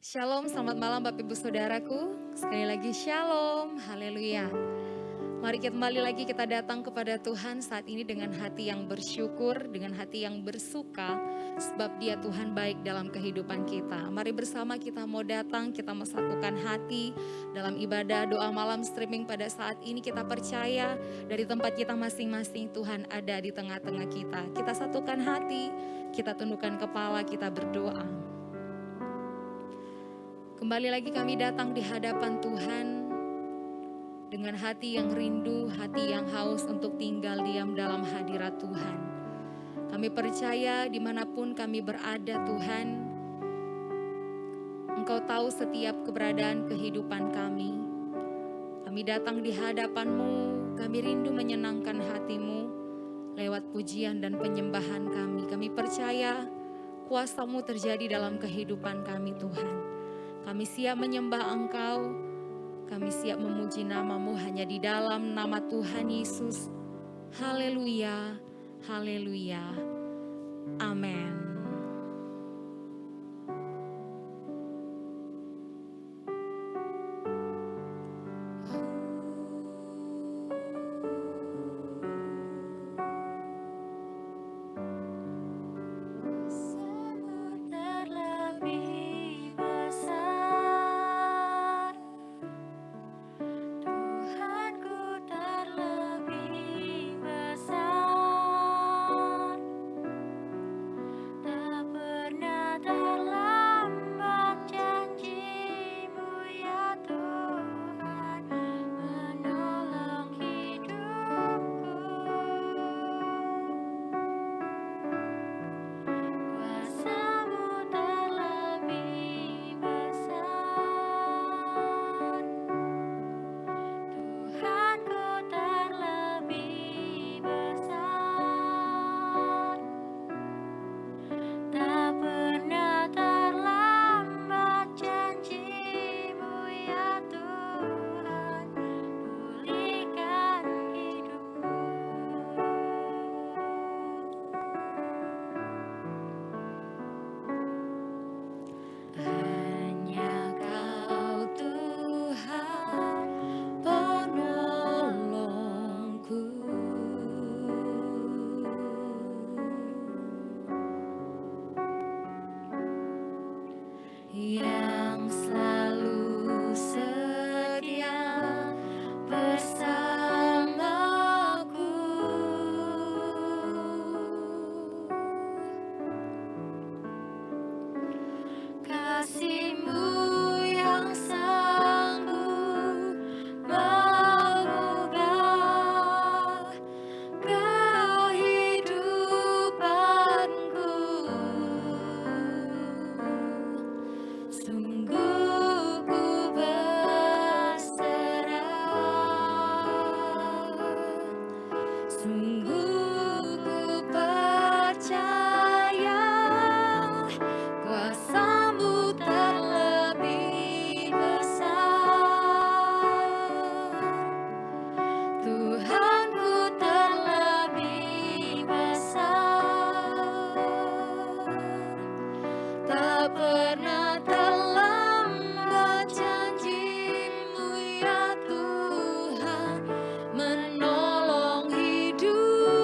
Shalom, selamat malam Bapak Ibu Saudaraku. Sekali lagi shalom, haleluya. Mari kita kembali lagi kita datang kepada Tuhan saat ini dengan hati yang bersyukur, dengan hati yang bersuka, sebab Dia Tuhan baik dalam kehidupan kita. Mari bersama kita mau datang, kita mau satukan hati dalam ibadah doa malam streaming pada saat ini. Kita percaya dari tempat kita masing-masing Tuhan ada di tengah-tengah kita. Kita satukan hati, kita tundukkan kepala, kita berdoa. Kembali lagi kami datang di hadapan Tuhan dengan hati yang rindu, hati yang haus untuk tinggal diam dalam hadirat Tuhan. Kami percaya dimanapun kami berada Tuhan, Engkau tahu setiap keberadaan kehidupan kami. Kami datang di hadapan-Mu, kami rindu menyenangkan hati-Mu lewat pujian dan penyembahan kami. Kami percaya kuasa-Mu terjadi dalam kehidupan kami Tuhan. Kami siap menyembah Engkau, kami siap memuji nama-Mu hanya di dalam nama Tuhan Yesus. Haleluya, haleluya, amin. Yang selalu setia bersamaku, kasih-Mu yang sanggup mengubah kehidupanku. Sungguh ku berserah, sungguh ku percaya kuasa-Mu terlebih besar, Tuhanku terlebih besar. Tak pernah terlambat janji-Mu ya Tuhan, menolong hidupku.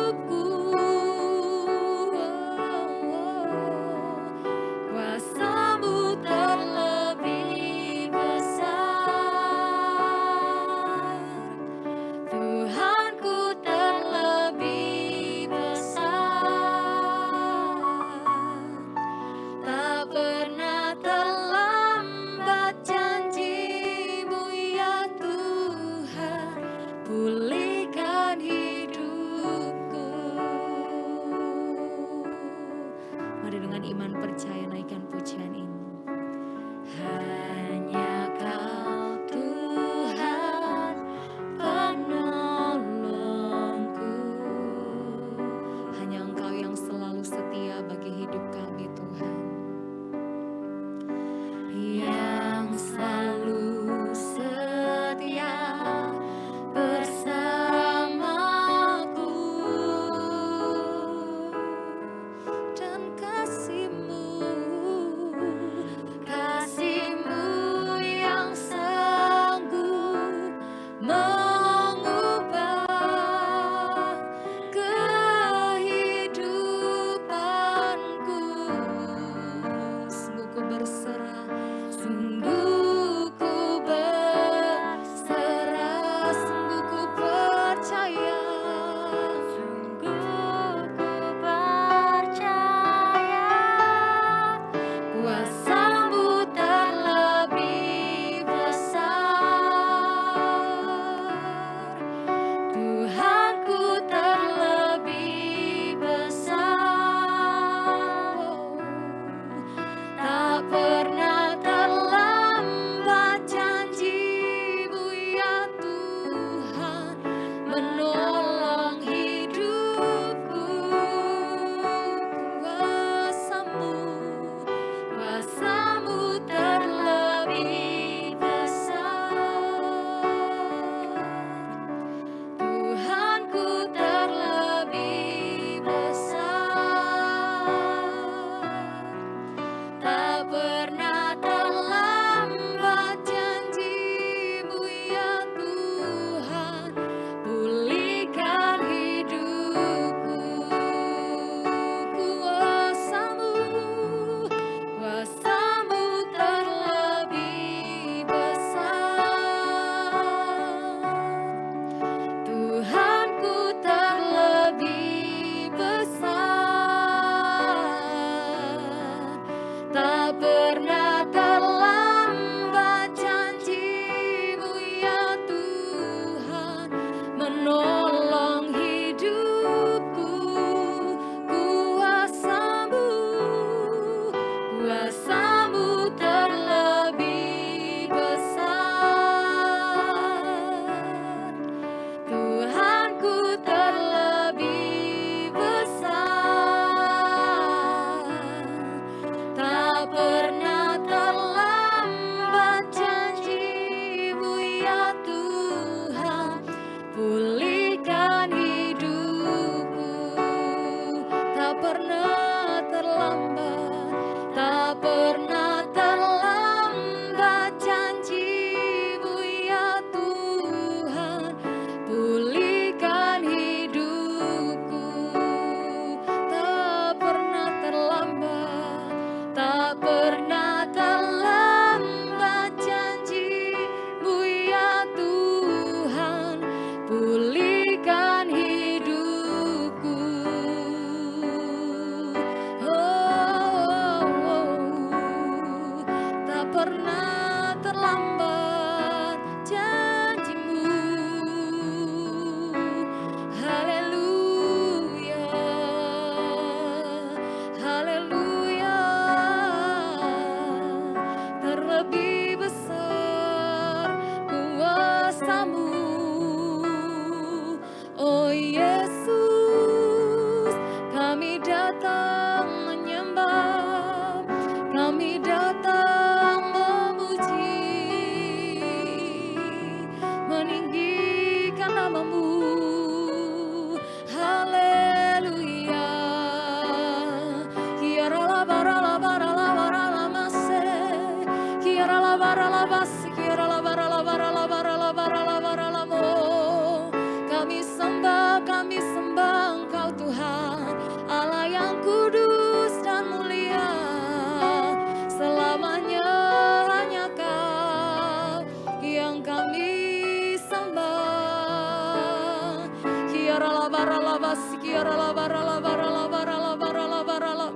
Kiara la bara la bas kiara la bara la bara la bara la bara la bara la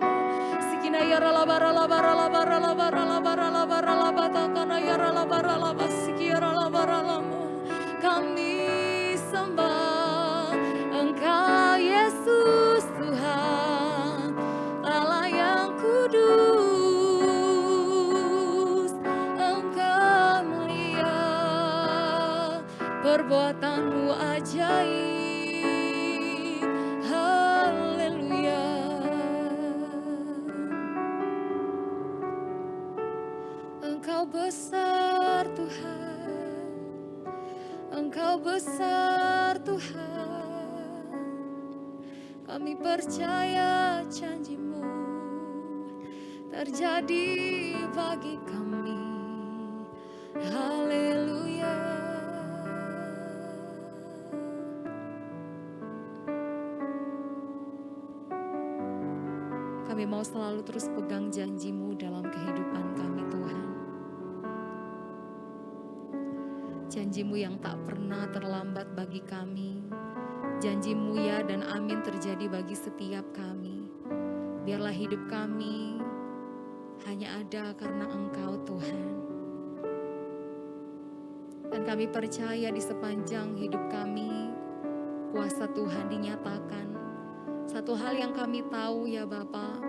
sikina yara la bara la bara la bara la bara la bara la bara la bata kana yara la bara la bas kiara la bara la kami sembah Engkau Yesus Tuhan Allah yang kudus Engkau mulia perbuatanmu ajaib haleluya Engkau besar Tuhan Engkau besar Tuhan kami percaya janji-Mu terjadi bagi kami haleluya kami mau selalu terus pegang janji-Mu dalam kehidupan kami Tuhan janji-Mu yang tak pernah terlambat bagi kami janji-Mu ya dan amin terjadi bagi setiap kami biarlah hidup kami hanya ada karena Engkau Tuhan dan kami percaya di sepanjang hidup kami kuasa Tuhan dinyatakan satu hal yang kami tahu ya Bapa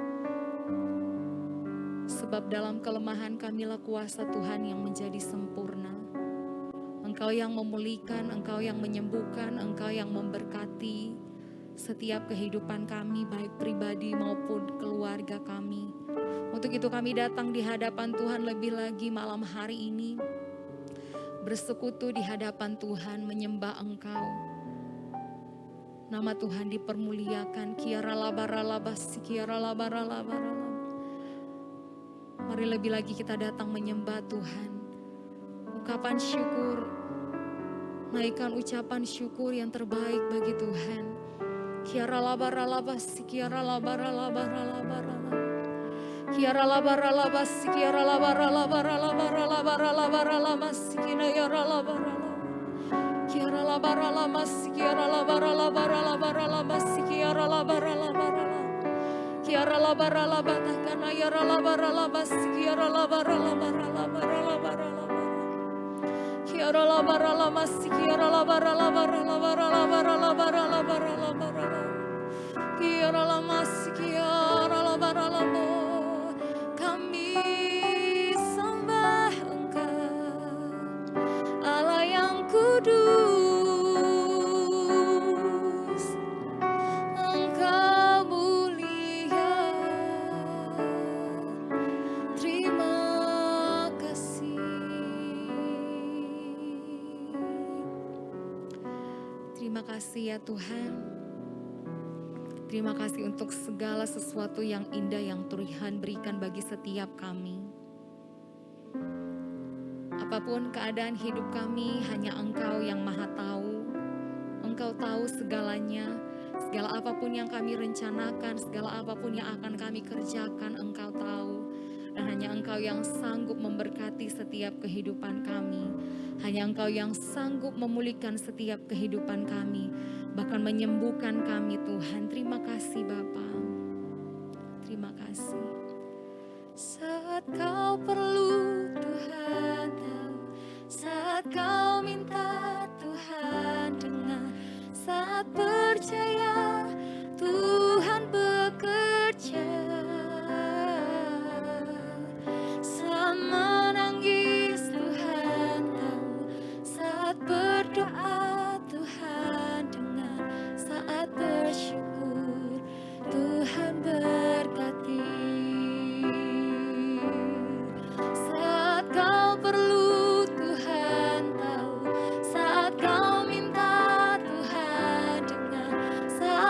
sebab dalam kelemahan kamilah kuasa Tuhan yang menjadi sempurna Engkau yang memulihkan, Engkau yang menyembuhkan, Engkau yang memberkati setiap kehidupan kami baik pribadi maupun keluarga kami. Untuk itu kami datang di hadapan Tuhan lebih lagi malam hari ini. Bersekutu di hadapan Tuhan menyembah Engkau. Nama Tuhan dipermuliakan. Kiara labara labas, kiara labara labara. Mari lebih lagi kita datang menyembah Tuhan. Ucapan syukur, naikkan ucapan syukur yang terbaik bagi Tuhan. Kiara labara labas, kiara labara labara labara. Kiara labara labas, kiara labara labara labara labara labara labas, kina yara labara. Kiara labara labas, kiara labara labara labara labas, kiara labara labara. Kiara labara labata kana yara labara labas, kiara labara labara labara labara. Kiara labara lamas, kiara labara labara labara labara labara labara labara. Kiara lamas, kiara labara lamo. Kami sembah Engkau, Allah yang kudus. Engkau mulia. Terima kasih. Terima kasih ya Tuhan. Terima kasih untuk segala sesuatu yang indah yang Tuhan berikan bagi setiap kami. Apapun keadaan hidup kami, hanya Engkau yang Maha Tahu. Engkau tahu segalanya, segala apapun yang kami rencanakan, segala apapun yang akan kami kerjakan, Engkau tahu. Dan hanya Engkau yang sanggup memberkati setiap kehidupan kami. Hanya Engkau yang sanggup memulihkan setiap kehidupan kami. Bahkan menyembuhkan kami Tuhan. Terima kasih Bapa. Terima kasih. Saat kau perlu Tuhan tahu. Saat kau minta Tuhan dengar. Saat percaya Tuhan bekerja. Saat menangis Tuhan tahu. Saat berdoa Tuhan dengar. Saat bersyukur Tuhan berkati. Saat kau perlu Tuhan tahu. Saat kau minta Tuhan dengar. Saat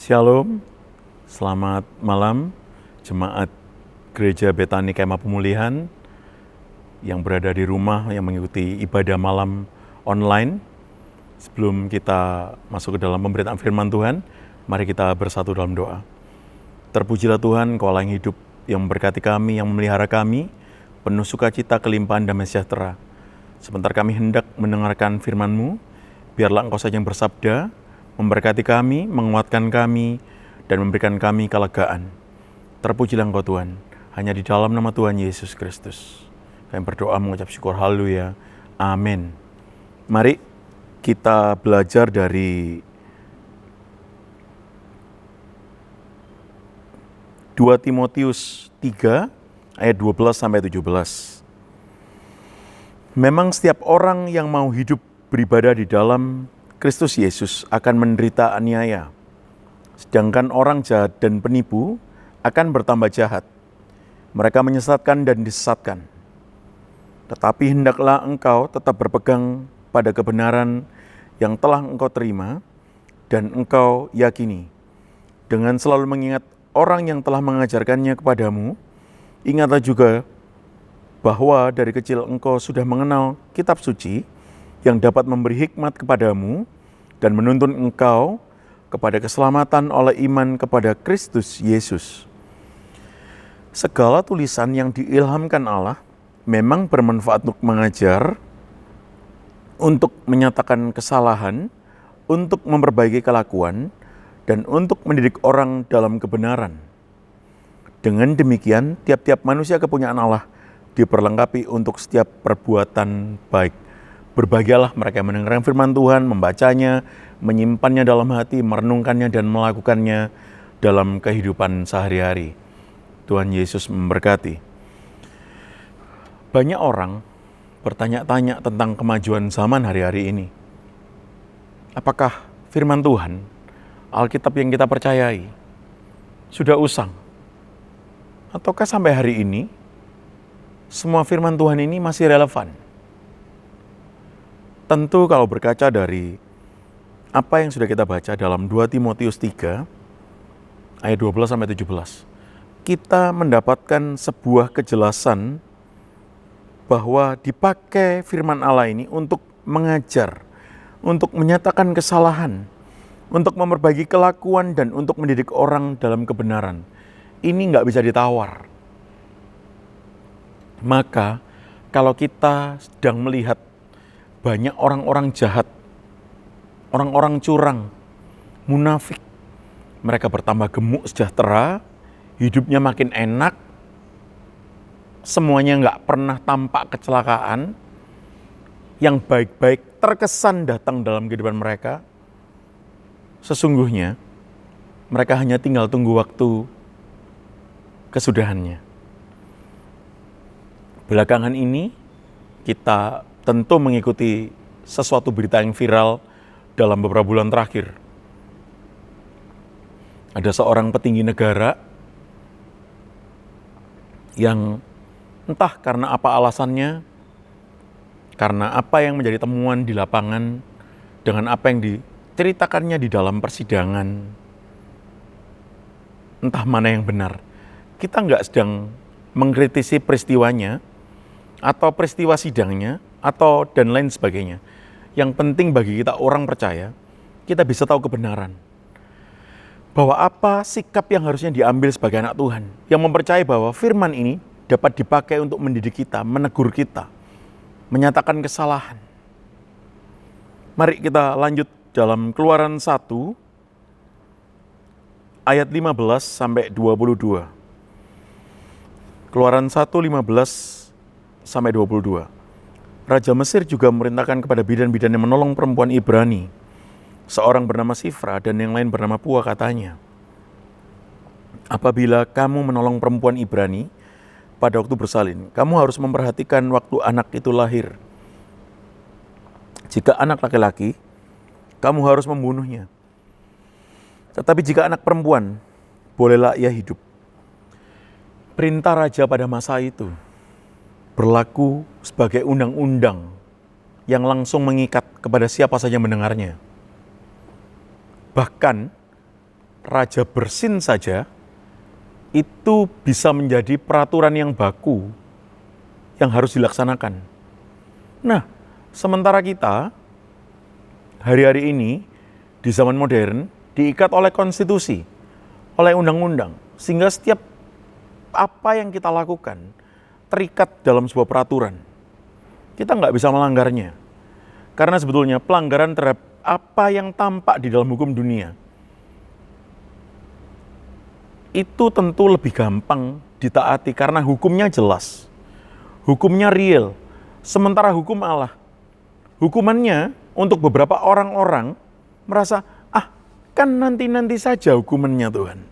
Shalom, selamat malam jemaat Gereja Betani Kemah Pemulihan yang berada di rumah yang mengikuti ibadah malam online. Sebelum kita masuk ke dalam pemberitaan firman Tuhan, mari kita bersatu dalam doa. Terpujilah Tuhan, Kau Allah yang hidup, yang memberkati kami, yang memelihara kami, penuh sukacita, kelimpahan, damai sejahtera. Sebentar kami hendak mendengarkan firman-Mu, biarlah Engkau saja yang bersabda, memberkati kami, menguatkan kami, dan memberikan kami kelegaan. Terpujilah Engkau Tuhan, hanya di dalam nama Tuhan Yesus Kristus. Kami berdoa mengucap syukur, haleluya, amin. Mari kita belajar dari 2 Timotius 3 ayat 12-17. Memang setiap orang yang mau hidup beribadah di dalam Kristus Yesus akan menderita aniaya, sedangkan orang jahat dan penipu akan bertambah jahat. Mereka menyesatkan dan disesatkan. Tetapi hendaklah engkau tetap berpegang pada kebenaran yang telah engkau terima dan engkau yakini. Dengan selalu mengingat orang yang telah mengajarkannya kepadamu, ingatlah juga bahwa dari kecil engkau sudah mengenal kitab suci yang dapat memberi hikmat kepadamu dan menuntun engkau kepada keselamatan oleh iman kepada Kristus Yesus. Segala tulisan yang diilhamkan Allah memang bermanfaat untuk mengajar, untuk menyatakan kesalahan, untuk memperbaiki kelakuan, dan untuk mendidik orang dalam kebenaran. Dengan demikian, tiap-tiap manusia kepunyaan Allah diperlengkapi untuk setiap perbuatan baik. Berbahagialah mereka yang mendengarkan firman Tuhan, membacanya, menyimpannya dalam hati, merenungkannya dan melakukannya dalam kehidupan sehari-hari. Tuhan Yesus memberkati. Banyak orang bertanya-tanya tentang kemajuan zaman hari-hari ini. Apakah firman Tuhan, Alkitab yang kita percayai, sudah usang? Ataukah sampai hari ini, semua firman Tuhan ini masih relevan? Tentu kalau berkaca dari apa yang sudah kita baca dalam 2 Timotius 3 ayat 12-17, kita mendapatkan sebuah kejelasan bahwa dipakai firman Allah ini untuk mengajar, untuk menyatakan kesalahan, untuk memperbaiki kelakuan, dan untuk mendidik orang dalam kebenaran. Ini nggak bisa ditawar. Maka kalau kita sedang melihat banyak orang-orang jahat, orang-orang curang, munafik, mereka bertambah gemuk sejahtera, hidupnya makin enak, semuanya nggak pernah tampak kecelakaan, yang baik-baik terkesan datang dalam kehidupan mereka. Sesungguhnya mereka hanya tinggal tunggu waktu kesudahannya. Belakangan ini kita tentu mengikuti sesuatu berita yang viral dalam beberapa bulan terakhir. Ada seorang petinggi negara yang entah karena apa alasannya, karena apa yang menjadi temuan di lapangan, dengan apa yang diceritakannya di dalam persidangan, entah mana yang benar. Kita nggak sedang mengkritisi peristiwanya, atau peristiwa sidangnya, atau dan lain sebagainya. Yang penting bagi kita orang percaya, kita bisa tahu kebenaran. Bahwa apa sikap yang harusnya diambil sebagai anak Tuhan, yang mempercayai bahwa firman ini dapat dipakai untuk mendidik kita, menegur kita, menyatakan kesalahan. Mari kita lanjut dalam Keluaran 1 ayat 15-22. Keluaran 1:15-22. Raja Mesir juga memerintahkan kepada bidan-bidan yang menolong perempuan Ibrani, seorang bernama Sifra dan yang lain bernama Pua, katanya, apabila kamu menolong perempuan Ibrani pada waktu bersalin, kamu harus memperhatikan waktu anak itu lahir. Jika anak laki-laki, kamu harus membunuhnya. Tetapi jika anak perempuan, bolehlah ia hidup. Perintah raja pada masa itu berlaku sebagai undang-undang yang langsung mengikat kepada siapa saja mendengarnya. Bahkan Raja bersin saja itu bisa menjadi peraturan yang baku yang harus dilaksanakan. Nah, sementara kita hari-hari ini di zaman modern diikat oleh konstitusi, oleh undang-undang, sehingga setiap apa yang kita lakukan terikat dalam sebuah peraturan. Kita nggak bisa melanggarnya. Karena sebetulnya pelanggaran terhadap apa yang tampak di dalam hukum dunia itu tentu lebih gampang ditaati karena hukumnya jelas. Hukumnya real. Sementara hukum Allah, hukumannya untuk beberapa orang-orang merasa, kan nanti-nanti saja hukumannya Tuhan.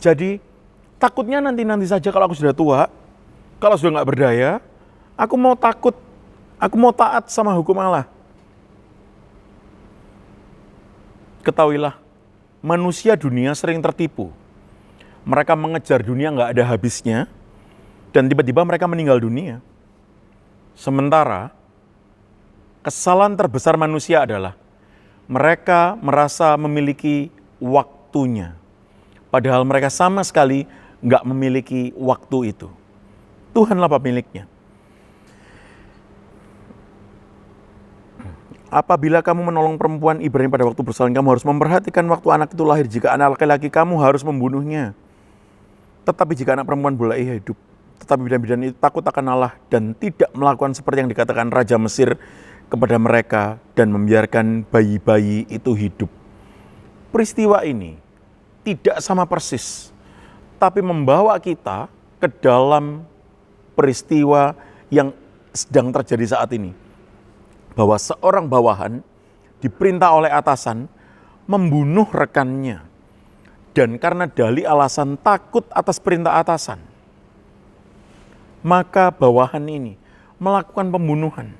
Jadi takutnya nanti-nanti saja kalau aku sudah tua, kalau sudah nggak berdaya, aku mau taat sama hukum Allah. Ketahuilah, manusia dunia sering tertipu. Mereka mengejar dunia nggak ada habisnya, dan tiba-tiba mereka meninggal dunia. Sementara, kesalahan terbesar manusia adalah mereka merasa memiliki waktunya. Padahal mereka sama sekali nggak memiliki waktu itu. Tuhanlah pemiliknya. Apabila kamu menolong perempuan Ibrani pada waktu bersalin, kamu harus memperhatikan waktu anak itu lahir. Jika anak laki-laki, kamu harus membunuhnya. Tetapi jika anak perempuan boleh hidup, tetapi bidan-bidan itu takut akan Allah dan tidak melakukan seperti yang dikatakan Raja Mesir kepada mereka dan membiarkan bayi-bayi itu hidup. Peristiwa ini tidak sama persis, tapi membawa kita ke dalam peristiwa yang sedang terjadi saat ini. Bahwa seorang bawahan diperintah oleh atasan membunuh rekannya. Dan karena dalih alasan takut atas perintah atasan, maka bawahan ini melakukan pembunuhan.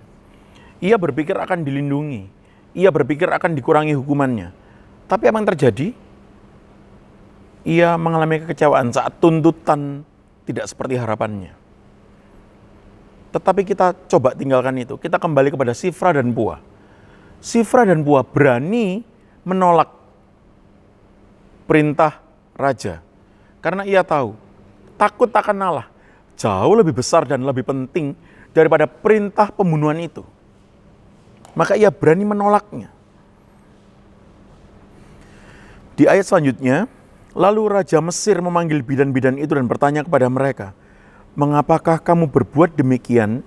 Ia berpikir akan dilindungi, ia berpikir akan dikurangi hukumannya. Tapi apa yang terjadi? Ia mengalami kekecewaan saat tuntutan tidak seperti harapannya. Tetapi kita coba tinggalkan itu, kita kembali kepada Sifra dan Pua. Sifra dan Pua berani menolak perintah raja. Karena ia tahu, takut akan Allah jauh lebih besar dan lebih penting daripada perintah pembunuhan itu. Maka ia berani menolaknya. Di ayat selanjutnya, lalu Raja Mesir memanggil bidan-bidan itu dan bertanya kepada mereka, mengapakah kamu berbuat demikian,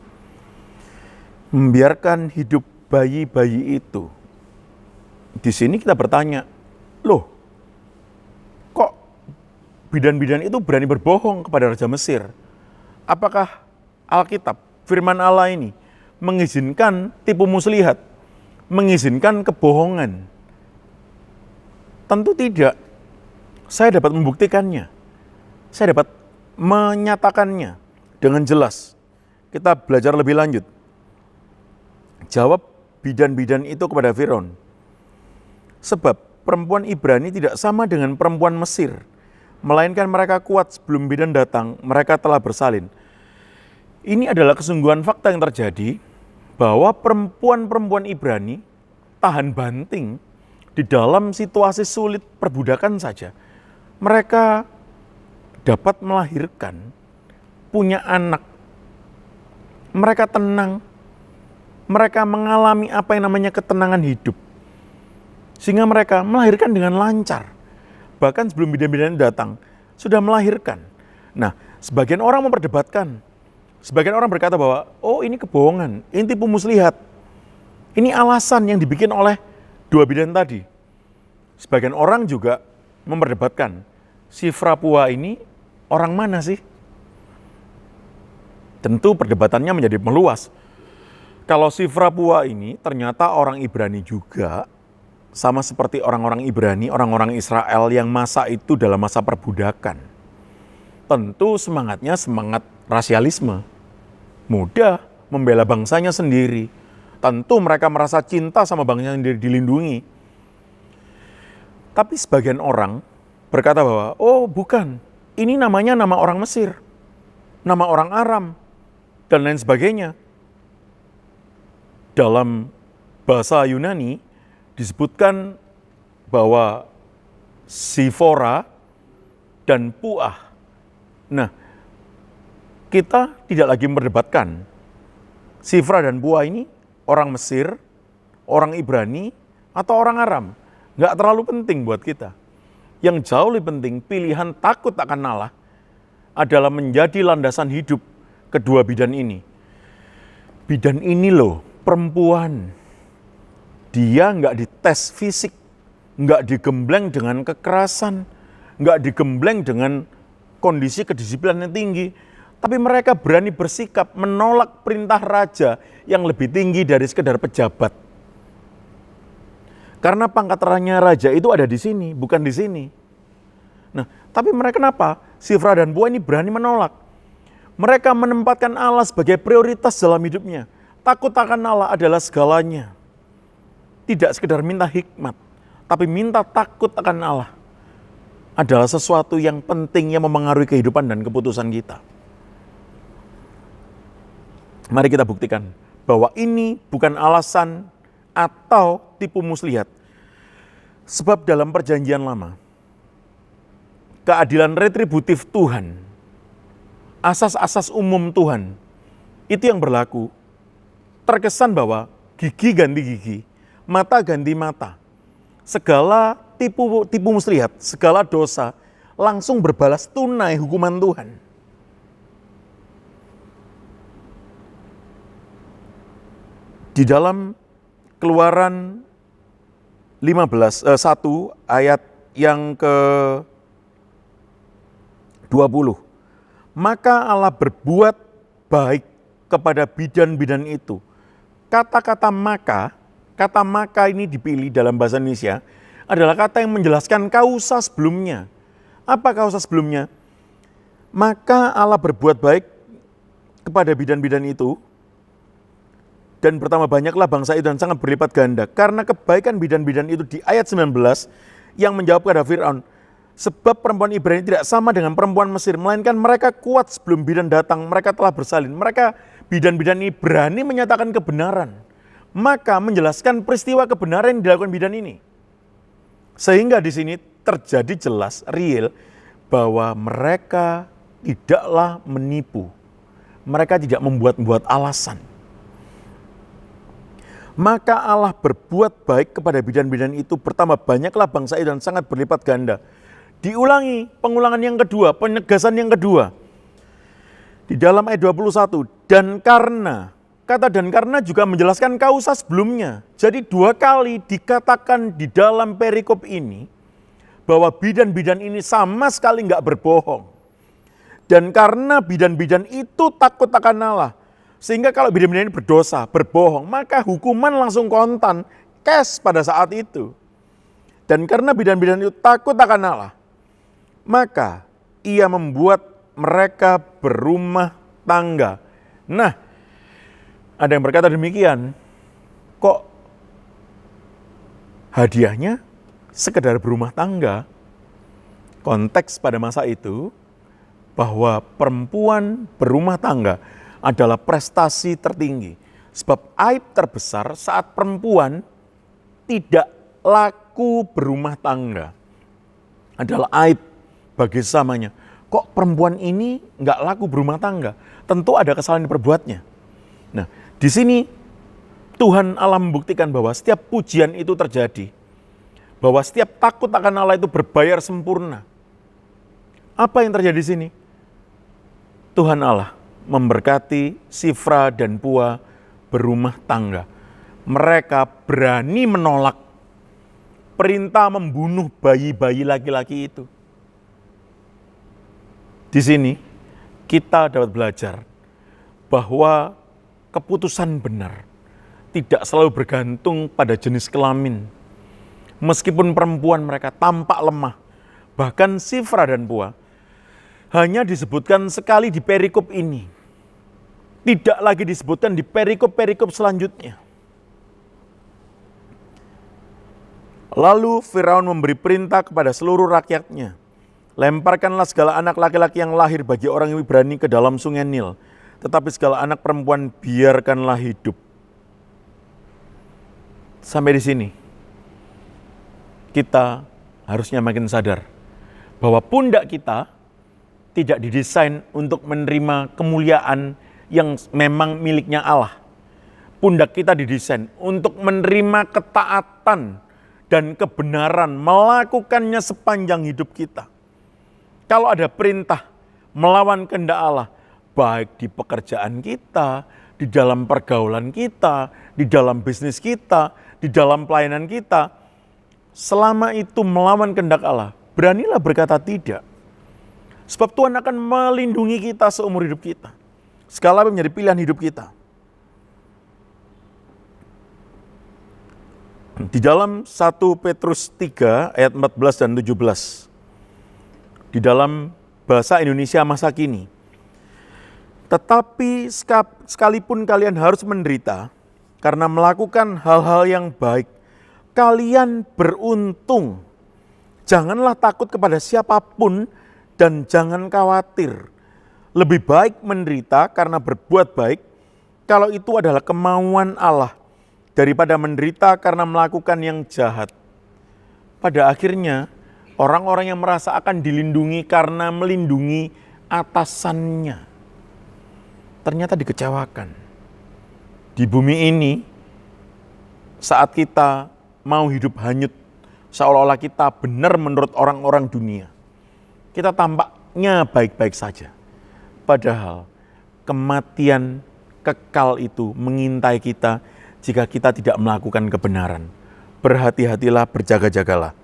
membiarkan hidup bayi-bayi itu? Di sini kita bertanya, loh, kok bidan-bidan itu berani berbohong kepada Raja Mesir? Apakah Alkitab, firman Allah ini mengizinkan tipu muslihat, mengizinkan kebohongan? Tentu tidak. Saya dapat membuktikannya. Saya dapat menyatakannya dengan jelas. Kita belajar lebih lanjut. Jawab bidan-bidan itu kepada Firaun, sebab perempuan Ibrani tidak sama dengan perempuan Mesir, melainkan mereka kuat sebelum bidan datang, mereka telah bersalin. Ini adalah kesungguhan fakta yang terjadi, bahwa perempuan-perempuan Ibrani tahan banting di dalam situasi sulit perbudakan saja. Mereka dapat melahirkan, punya anak. Mereka tenang, mereka mengalami apa yang namanya ketenangan hidup. Sehingga mereka melahirkan dengan lancar. Bahkan sebelum bidan-bidan datang, sudah melahirkan. Nah, sebagian orang memperdebatkan. Sebagian orang berkata bahwa, oh ini kebohongan, ini tipu muslihat. Ini alasan yang dibikin oleh dua bidan tadi. Sebagian orang juga memperdebatkan, Sifra Pua ini orang mana sih? Tentu perdebatannya menjadi meluas. Kalau Sifra Pua ini ternyata orang Ibrani juga, sama seperti orang-orang Ibrani, orang-orang Israel yang masa itu dalam masa perbudakan. Tentu semangatnya semangat rasialisme. Mudah membela bangsanya sendiri. Tentu mereka merasa cinta sama bangsanya sendiri, dilindungi. Tapi sebagian orang berkata bahwa, oh bukan, ini namanya nama orang Mesir, nama orang Aram, dan lain sebagainya. Dalam bahasa Yunani disebutkan bahwa Sifora, dan Puah. Nah, kita tidak lagi memperdebatkan Sifra dan Puah ini orang Mesir, orang Ibrani, atau orang Aram. Nggak terlalu penting buat kita. Yang jauh lebih penting, pilihan takut akan Allah adalah menjadi landasan hidup kedua bidan ini. Bidan ini loh, perempuan. Dia nggak dites fisik, nggak digembleng dengan kekerasan, nggak digembleng dengan kondisi kedisiplinan yang tinggi. Tapi mereka berani bersikap menolak perintah raja yang lebih tinggi dari sekedar pejabat. Karena pangkat raja itu ada di sini, bukan di sini. Nah, tapi mereka kenapa? Sifra dan Puah ini berani menolak. Mereka menempatkan Allah sebagai prioritas dalam hidupnya. Takut akan Allah adalah segalanya. Tidak sekedar minta hikmat, tapi minta takut akan Allah adalah sesuatu yang penting yang memengaruhi kehidupan dan keputusan kita. Mari kita buktikan bahwa ini bukan alasan atau tipu muslihat. Sebab dalam perjanjian lama, keadilan retributif Tuhan, asas-asas umum Tuhan, itu yang berlaku. Terkesan bahwa gigi ganti gigi, mata ganti mata. Segala tipu muslihat, segala dosa langsung berbalas tunai hukuman Tuhan. Di dalam Keluaran 1 ayat yang ke-20. Maka Allah berbuat baik kepada bidan-bidan itu. Kata maka ini dipilih dalam bahasa Indonesia adalah kata yang menjelaskan kausa sebelumnya. Apa kausa sebelumnya? Maka Allah berbuat baik kepada bidan-bidan itu, dan bertambah banyaklah bangsa itu dan sangat berlipat ganda. Karena kebaikan bidan-bidan itu di ayat 19 yang menjawab kepada Fir'aun. Sebab perempuan Ibrani tidak sama dengan perempuan Mesir, melainkan mereka kuat sebelum bidan datang, mereka telah bersalin. Mereka bidan-bidan ini berani menyatakan kebenaran. Maka menjelaskan peristiwa kebenaran yang dilakukan bidan ini. Sehingga di sini terjadi jelas, real, bahwa mereka tidaklah menipu. Mereka tidak membuat-buat alasan. Maka Allah berbuat baik kepada bidan-bidan itu, bertambah banyaklah bangsa itu dan sangat berlipat ganda. Diulangi pengulangan yang kedua, penegasan yang kedua. Di dalam ayat 21, dan karena, kata dan karena juga menjelaskan kausa sebelumnya. Jadi 2 kali dikatakan di dalam perikop ini, bahwa bidan-bidan ini sama sekali nggak berbohong. Dan karena bidan-bidan itu takut akan Allah, sehingga kalau bidan-bidan ini berdosa, berbohong, maka hukuman langsung kontan, cash pada saat itu. Dan karena bidan-bidan itu takut akan Allah, maka ia membuat mereka berumah tangga. Nah, ada yang berkata demikian, kok hadiahnya sekedar berumah tangga? Konteks pada masa itu, bahwa perempuan berumah tangga adalah prestasi tertinggi. Sebab aib terbesar saat perempuan tidak laku berumah tangga adalah aib bagi sesamanya. Kok perempuan ini nggak laku berumah tangga? Tentu ada kesalahan yang diperbuatnya. Nah, di sini Tuhan Allah membuktikan bahwa setiap pujian itu terjadi. Bahwa setiap takut akan Allah itu berbayar sempurna. Apa yang terjadi di sini? Tuhan Allah memberkati Sifra dan Puah berumah tangga. Mereka berani menolak perintah membunuh bayi-bayi laki-laki itu. Di sini kita dapat belajar bahwa keputusan benar tidak selalu bergantung pada jenis kelamin. Meskipun perempuan mereka tampak lemah, bahkan Sifra dan Puah hanya disebutkan sekali di perikop ini. Tidak lagi disebutkan di perikop-perikop selanjutnya. Lalu Firaun memberi perintah kepada seluruh rakyatnya. Lemparkanlah segala anak laki-laki yang lahir bagi orang Ibrani ke dalam sungai Nil. Tetapi segala anak perempuan biarkanlah hidup. Sampai di sini kita harusnya makin sadar bahwa pundak kita tidak didesain untuk menerima kemuliaan yang memang miliknya Allah. Pundak kita didesain untuk menerima ketaatan dan kebenaran, melakukannya sepanjang hidup kita. Kalau ada perintah melawan kehendak Allah, baik di pekerjaan kita, di dalam pergaulan kita, di dalam bisnis kita, di dalam pelayanan kita, selama itu melawan kehendak Allah, beranilah berkata tidak. Sebab Tuhan akan melindungi kita seumur hidup kita. Segala menjadi pilihan hidup kita. Di dalam 1 Petrus 3 ayat 14 dan 17. Di dalam bahasa Indonesia masa kini. Tetapi sekalipun kalian harus menderita karena melakukan hal-hal yang baik, kalian beruntung. Janganlah takut kepada siapapun dan jangan khawatir. Lebih baik menderita karena berbuat baik, kalau itu adalah kemauan Allah, daripada menderita karena melakukan yang jahat. Pada akhirnya, orang-orang yang merasa akan dilindungi karena melindungi atasannya, ternyata dikecewakan. Di bumi ini, saat kita mau hidup hanyut, seolah-olah kita benar menurut orang-orang dunia, kita tampaknya baik-baik saja. Padahal kematian kekal itu mengintai kita jika kita tidak melakukan kebenaran. Berhati-hatilah, berjaga-jagalah.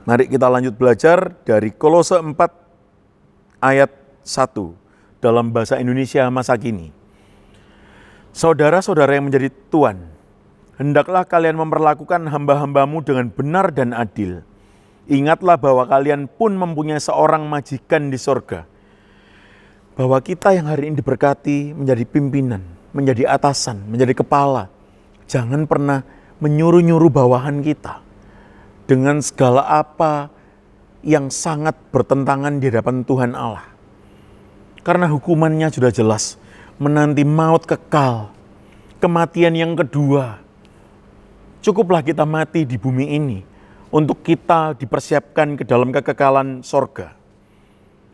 Mari kita lanjut belajar dari Kolose 4 ayat 1 dalam bahasa Indonesia masa kini. Saudara-saudara yang menjadi tuan, hendaklah kalian memperlakukan hamba-hambamu dengan benar dan adil. Ingatlah bahwa kalian pun mempunyai seorang majikan di sorga. Bahwa kita yang hari ini diberkati menjadi pimpinan, menjadi atasan, menjadi kepala. Jangan pernah menyuruh-nyuruh bawahan kita dengan segala apa yang sangat bertentangan di hadapan Tuhan Allah. Karena hukumannya sudah jelas, menanti maut kekal, kematian yang kedua. Cukuplah kita mati di bumi ini untuk kita dipersiapkan ke dalam kekekalan sorga.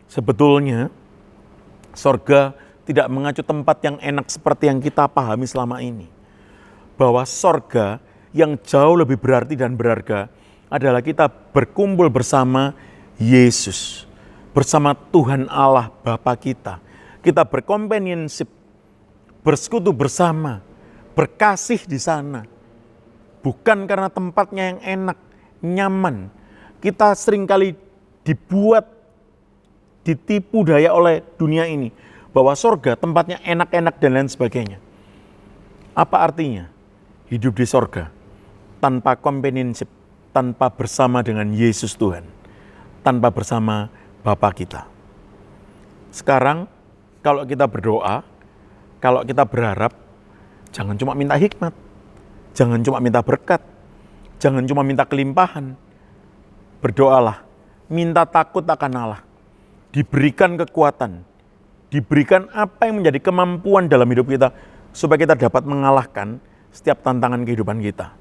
Sebetulnya, sorga tidak mengacu tempat yang enak seperti yang kita pahami selama ini. Bahwa sorga yang jauh lebih berarti dan berharga adalah kita berkumpul bersama Yesus. Bersama Tuhan Allah Bapa kita. Kita berkompanionship, bersekutu bersama, berkasih di sana. Bukan karena tempatnya yang enak, nyaman. Kita seringkali ditipu daya oleh dunia ini. Bahwa sorga tempatnya enak-enak dan lain sebagainya. Apa artinya? Hidup di sorga tanpa companionship, tanpa bersama dengan Yesus Tuhan. Tanpa bersama Bapa kita. Sekarang kalau kita berdoa, kalau kita berharap, jangan cuma minta hikmat. Jangan cuma minta berkat. Jangan cuma minta kelimpahan. Berdoalah, minta takut akan Allah. Diberikan kekuatan, diberikan apa yang menjadi kemampuan dalam hidup kita, supaya kita dapat mengalahkan setiap tantangan kehidupan kita.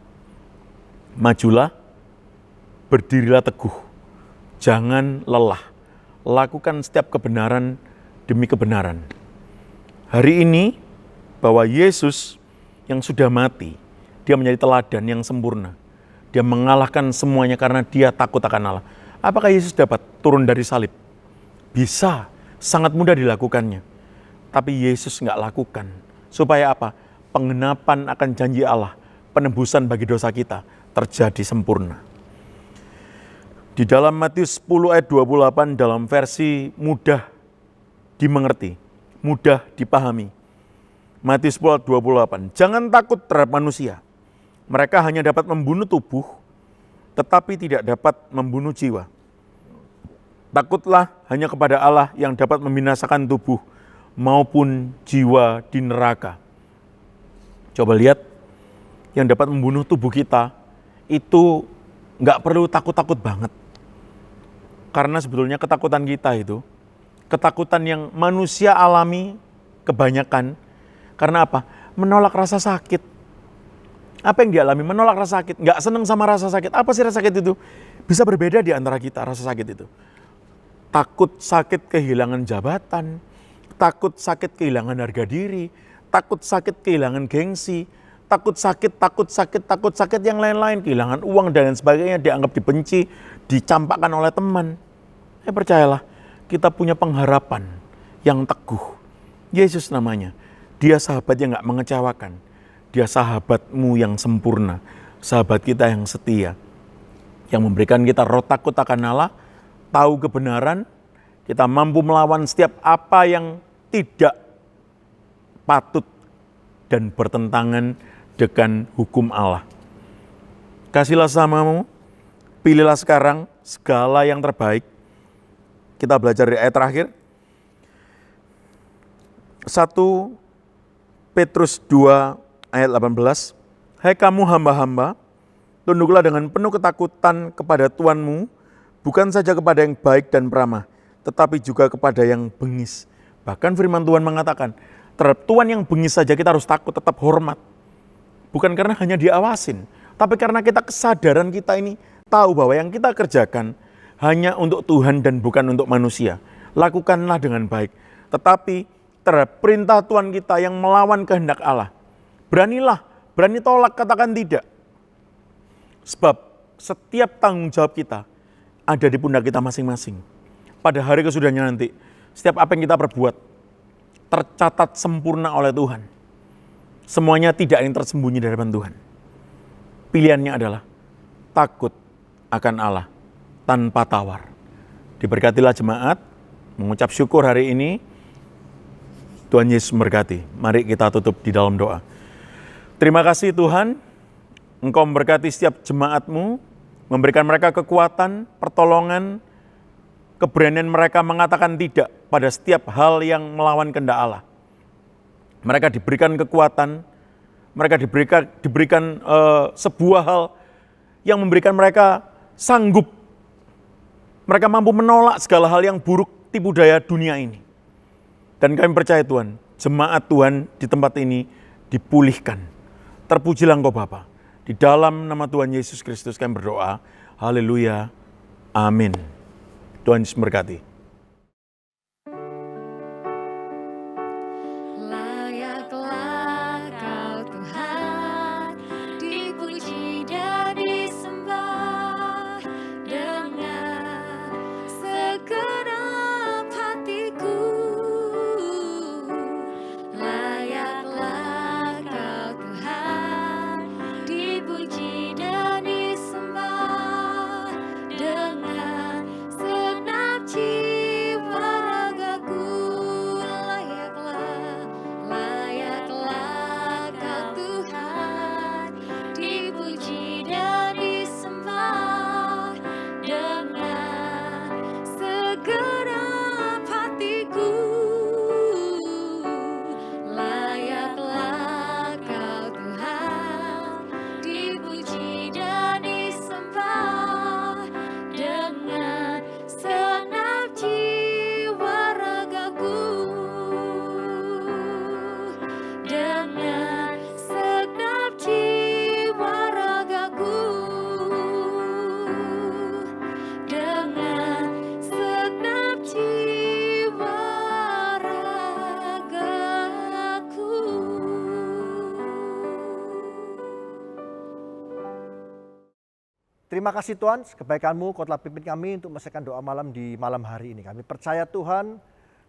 Majulah, berdirilah teguh, jangan lelah, lakukan setiap kebenaran demi kebenaran. Hari ini, bahwa Yesus yang sudah mati, dia menjadi teladan yang sempurna. Dia mengalahkan semuanya karena dia takut akan Allah. Apakah Yesus dapat turun dari salib? Bisa, sangat mudah dilakukannya. Tapi Yesus nggak lakukan. Supaya apa? Penggenapan akan janji Allah, penebusan bagi dosa kita terjadi sempurna. Di dalam Matius 10 ayat 28 dalam versi mudah dimengerti, mudah dipahami. Matius 10 ayat 28, jangan takut terhadap manusia. Mereka hanya dapat membunuh tubuh, tetapi tidak dapat membunuh jiwa. Takutlah hanya kepada Allah yang dapat membinasakan tubuh maupun jiwa di neraka. Coba lihat, yang dapat membunuh tubuh kita itu nggak perlu takut-takut banget. Karena sebetulnya ketakutan kita itu, ketakutan yang manusia alami kebanyakan. Karena apa? Menolak rasa sakit. Apa yang dialami? Menolak rasa sakit, nggak seneng sama rasa sakit. Apa sih rasa sakit itu? Bisa berbeda di antara kita rasa sakit itu. Takut sakit kehilangan jabatan, takut sakit kehilangan harga diri, takut sakit kehilangan gengsi, takut sakit yang lain-lain, kehilangan uang dan lain sebagainya, dianggap dibenci, dicampakkan oleh teman. Percayalah, kita punya pengharapan yang teguh. Yesus namanya, dia sahabat yang gak mengecewakan. Dia sahabatmu yang sempurna, sahabat kita yang setia, yang memberikan kita roh takut akan Allah, tahu kebenaran, kita mampu melawan setiap apa yang tidak patut dan bertentangan dengan hukum Allah. Kasihlah samamu, pilihlah sekarang segala yang terbaik. Kita belajar di ayat terakhir. 1 Petrus 2 ayat 18. Hai kamu hamba-hamba, tunduklah dengan penuh ketakutan kepada Tuanmu, bukan saja kepada yang baik dan peramah, tetapi juga kepada yang bengis. Bahkan firman Tuhan mengatakan, terhadap Tuhan yang bengis saja kita harus takut, tetap hormat. Bukan karena hanya diawasin, tapi karena kita kesadaran kita ini tahu bahwa yang kita kerjakan hanya untuk Tuhan dan bukan untuk manusia. Lakukanlah dengan baik. Tetapi terhadap perintah Tuhan kita yang melawan kehendak Allah, berani tolak, katakan tidak. Sebab setiap tanggung jawab kita ada di pundak kita masing-masing. Pada hari kesudahannya nanti, setiap apa yang kita perbuat tercatat sempurna oleh Tuhan. Semuanya tidak yang tersembunyi dari hadapan Tuhan. Pilihannya adalah takut akan Allah tanpa tawar. Diberkatilah jemaat, mengucap syukur hari ini. Tuhan Yesus memberkati. Mari kita tutup di dalam doa. Terima kasih Tuhan, Engkau memberkati setiap jemaat-Mu, memberikan mereka kekuatan, pertolongan, keberanian mereka mengatakan tidak pada setiap hal yang melawan kehendak Allah. Mereka diberikan kekuatan, mereka diberikan sebuah hal yang memberikan mereka sanggup. Mereka mampu menolak segala hal yang buruk tipu daya dunia ini. Dan kami percaya Tuhan, jemaat Tuhan di tempat ini dipulihkan. Terpujilah Engkau Bapa. Di dalam nama Tuhan Yesus Kristus kami berdoa. Haleluya. Amin. Tuhan Yesus memberkati. Layaklah Kau Tuhan, dipuji dan disembah dengan segenap hatiku. Layaklah Kau Tuhan, dipuji dan disembah dengan segenap jiwa ragaku. Layaklah Kau Tuhan, dipuji dan disembah dengan segenap hatiku. Layaklah Kau Tuhan, dipuji dan disembah dengan segenap jiwa ragaku. Dengan segenap jiwa ragaku. Dengan segenap jiwa ragaku. Terima kasih Tuhan, kebaikan-Mu Kau telah pimpin kami untuk menyelesaikan doa malam di malam hari ini. Kami percaya Tuhan,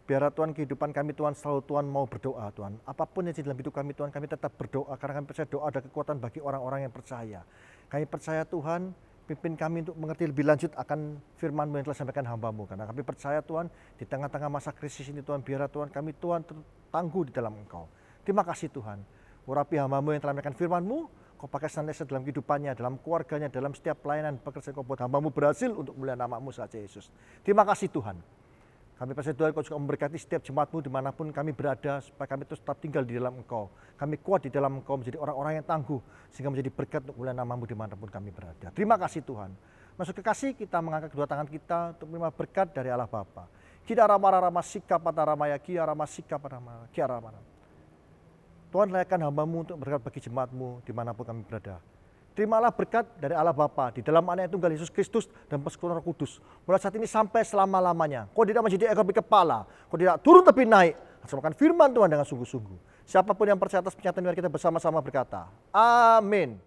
biarlah Tuhan kehidupan kami Tuhan selalu Tuhan mau berdoa Tuhan. Apapun yang terjadi dalam hidup kami Tuhan, kami tetap berdoa karena kami percaya doa ada kekuatan bagi orang-orang yang percaya. Kami percaya Tuhan, pimpin kami untuk mengerti lebih lanjut akan firman-Mu yang telah disampaikan hamba-Mu. Karena kami percaya Tuhan, di tengah-tengah masa krisis ini Tuhan, biarlah Tuhan kami Tuhan tangguh di dalam Engkau. Terima kasih Tuhan, urapi hamba-Mu yang telah menyampaikan firman-Mu. Kau pakai senantiasa dalam kehidupannya, dalam keluarganya, dalam setiap pelayanan pekerjaan Kau buat hamba-Mu berhasil untuk mulia nama-Mu saja Yesus. Terima kasih Tuhan. Kami percaya Tuhan Kau juga memberkati setiap jemaat-Mu dimanapun kami berada, supaya kami terus tetap tinggal di dalam Engkau. Kami kuat di dalam Engkau, menjadi orang-orang yang tangguh, sehingga menjadi berkat untuk mulia nama-Mu dimanapun kami berada. Terima kasih Tuhan. Masuk kekasih, kita mengangkat kedua tangan kita untuk menerima berkat dari Allah Bapa. Kita rama-rama sikap pada ramaya, kia rama sikap pada ramaya, kia rama. Tuhan layakkan hamba-Mu untuk berkat bagi jemaat-Mu dimanapun kami berada. Terimalah berkat dari Allah Bapa di dalam Anak Tunggal Yesus Kristus dan persekutuan Roh Kudus. Mulai saat ini sampai selama-lamanya. Kau tidak menjadi ekor tapi kepala. Kau tidak turun tapi naik. Laksanakan firman Tuhan dengan sungguh-sungguh. Siapapun yang percaya atas pernyataan kita bersama-sama berkata, amin.